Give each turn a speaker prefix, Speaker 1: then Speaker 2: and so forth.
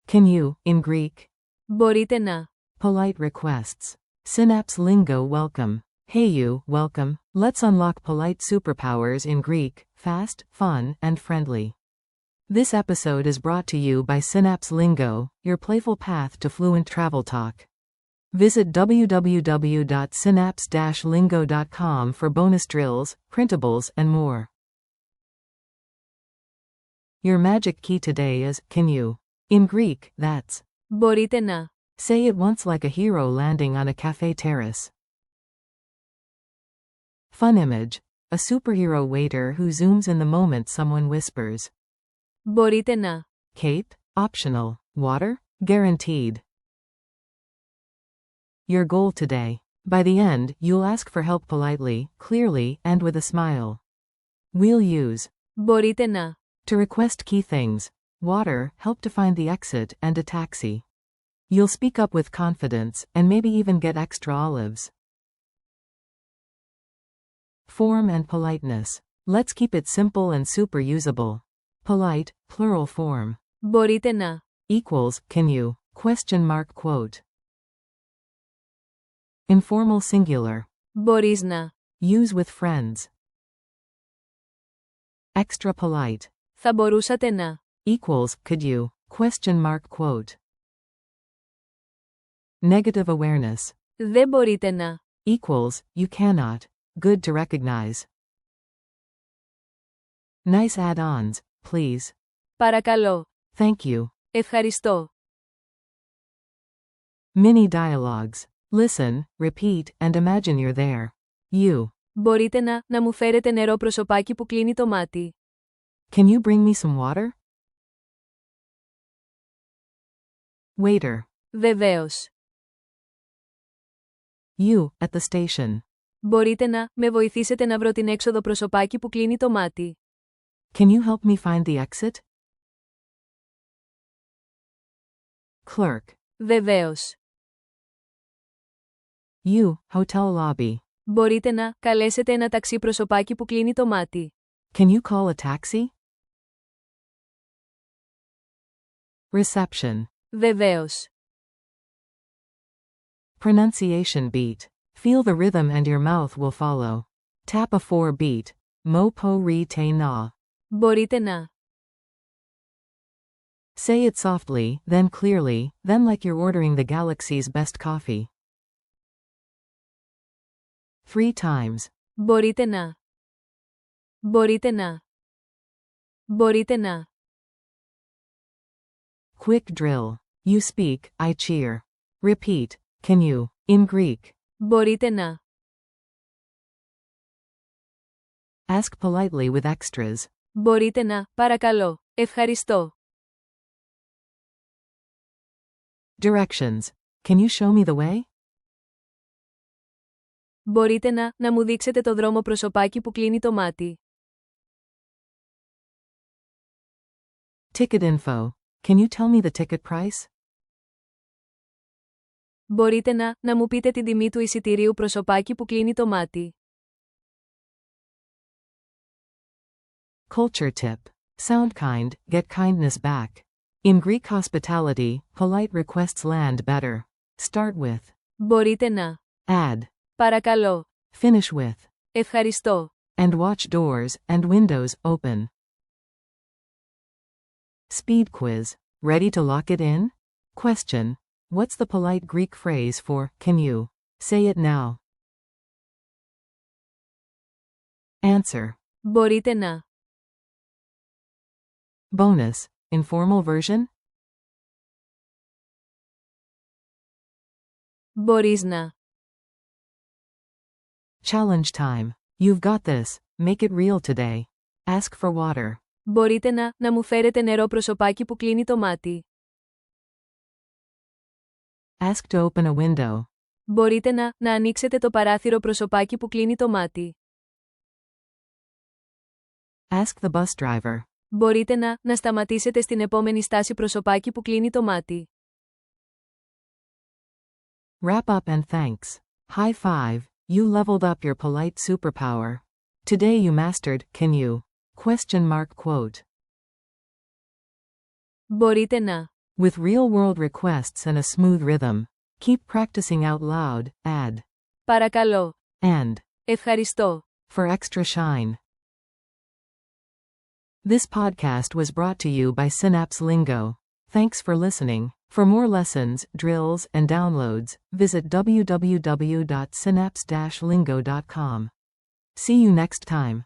Speaker 1: Can you, in Greek?
Speaker 2: Μπορείτε να.
Speaker 1: Polite requests. Synapse lingo welcome. Hey you, welcome. Let's unlock polite superpowers in Greek, fast, fun, and friendly. This episode is brought to you by Synapse Lingo, your playful path to fluent travel talk. Visit www.synapse-lingo.com for bonus drills, printables, and more. Your magic key today is, can you? In Greek, that's
Speaker 2: Μπορείτε να.
Speaker 1: say it once like a hero landing on a cafe terrace. Fun image. A superhero waiter who zooms in the moment someone whispers.
Speaker 2: Μπορείτε να.
Speaker 1: Cape? Optional. Water? Guaranteed. Your goal today. By the end, you'll ask for help politely, clearly, and with a smile. We'll use
Speaker 2: Μπορείτε να.
Speaker 1: to request key things. Water, help to find the exit, and a taxi. You'll speak up with confidence, and maybe even get extra olives. Form and politeness. Let's keep it simple and super usable. Polite, plural form.
Speaker 2: Μπορείτε να.
Speaker 1: Equals, can you? Question mark quote. Informal singular.
Speaker 2: Μπορείς να.
Speaker 1: Use with friends. Extra polite.
Speaker 2: Θα μπορούσατε να.
Speaker 1: Equals, could you? Question mark quote. Negative awareness.
Speaker 2: Δεν μπορείτε να.
Speaker 1: Equals, you cannot. Good to recognize. Nice add-ons, please.
Speaker 2: Παρακαλώ.
Speaker 1: Thank you.
Speaker 2: Ευχαριστώ.
Speaker 1: Mini dialogues. Listen, repeat, and imagine you're there. You.
Speaker 2: Μπορείτε να μου φέρετε νερό προσωπάκι που κλείνει το μάτι.
Speaker 1: Can you bring me some water? Waiter.
Speaker 2: Βεβαίως.
Speaker 1: You, at the station.
Speaker 2: Μπορείτε να με βοηθήσετε να βρω την έξοδο προσωπάκι που κλείνει το μάτι.
Speaker 1: Can you help me find the exit? Clerk.
Speaker 2: Βεβαίως.
Speaker 1: You, hotel lobby.
Speaker 2: Μπορείτε να καλέσετε ένα ταξί προσωπάκι που κλείνει το μάτι.
Speaker 1: Can you call a taxi? Reception.
Speaker 2: Βεβαίως.
Speaker 1: Pronunciation beat. Feel the rhythm and your mouth will follow. Tap a 4 beat. Mo po re te na.
Speaker 2: Μπορείτε να.
Speaker 1: Say it softly, then clearly, then like you're ordering the galaxy's best coffee. 3 times.
Speaker 2: Μπορείτε να. Μπορείτε να. Μπορείτε να.
Speaker 1: Quick drill. You speak, I cheer. Repeat. Can you? In Greek.
Speaker 2: Μπορείτε να.
Speaker 1: Ask politely with extras.
Speaker 2: Μπορείτε να. Παρακαλώ. Ευχαριστώ.
Speaker 1: Directions. Can you show me the way?
Speaker 2: Μπορείτε να μου δείξετε το δρόμο προσωπάκι που κλείνει το μάτι.
Speaker 1: Ticket info. Can you tell me the ticket price?
Speaker 2: Μπορείτε να μου πείτε την τιμή του εισιτηρίου προσωπάκι που κλείνει το μάτι.
Speaker 1: Culture tip. Sound kind, get kindness back. In Greek hospitality, polite requests land better. Start with.
Speaker 2: Μπορείτε να.
Speaker 1: Add.
Speaker 2: Παρακαλώ.
Speaker 1: Finish with.
Speaker 2: Ευχαριστώ.
Speaker 1: And watch doors and windows open. Speed quiz. Ready to lock it in? Question. What's the polite Greek phrase for, can you? Say it now. Answer.
Speaker 2: Μπορείτε να.
Speaker 1: Bonus. Informal version?
Speaker 2: Μπορείς να.
Speaker 1: Challenge time. You've got this. Make it real today. Ask for water.
Speaker 2: Μπορείτε να μου φέρετε νερό προσωπάκι που κλείνει το μάτι.
Speaker 1: Ask to open a window.
Speaker 2: Μπορείτε να ανοίξετε το παράθυρο προσωπάκι που κλείνει το μάτι.
Speaker 1: Ask the bus driver.
Speaker 2: Μπορείτε να σταματήσετε στην επόμενη στάση προσωπάκι που κλείνει το μάτι.
Speaker 1: Wrap up and thanks. High five. You leveled up your polite superpower. Today you mastered, can you? Question mark quote.
Speaker 2: Μπορείτε να.
Speaker 1: With real-world requests and a smooth rhythm. Keep practicing out loud, add.
Speaker 2: Παρακαλώ.
Speaker 1: And.
Speaker 2: Ευχαριστώ.
Speaker 1: For extra shine. This podcast was brought to you by Synapse Lingo. Thanks for listening. For more lessons, drills, and downloads, visit www.synapse-lingo.com. See you next time.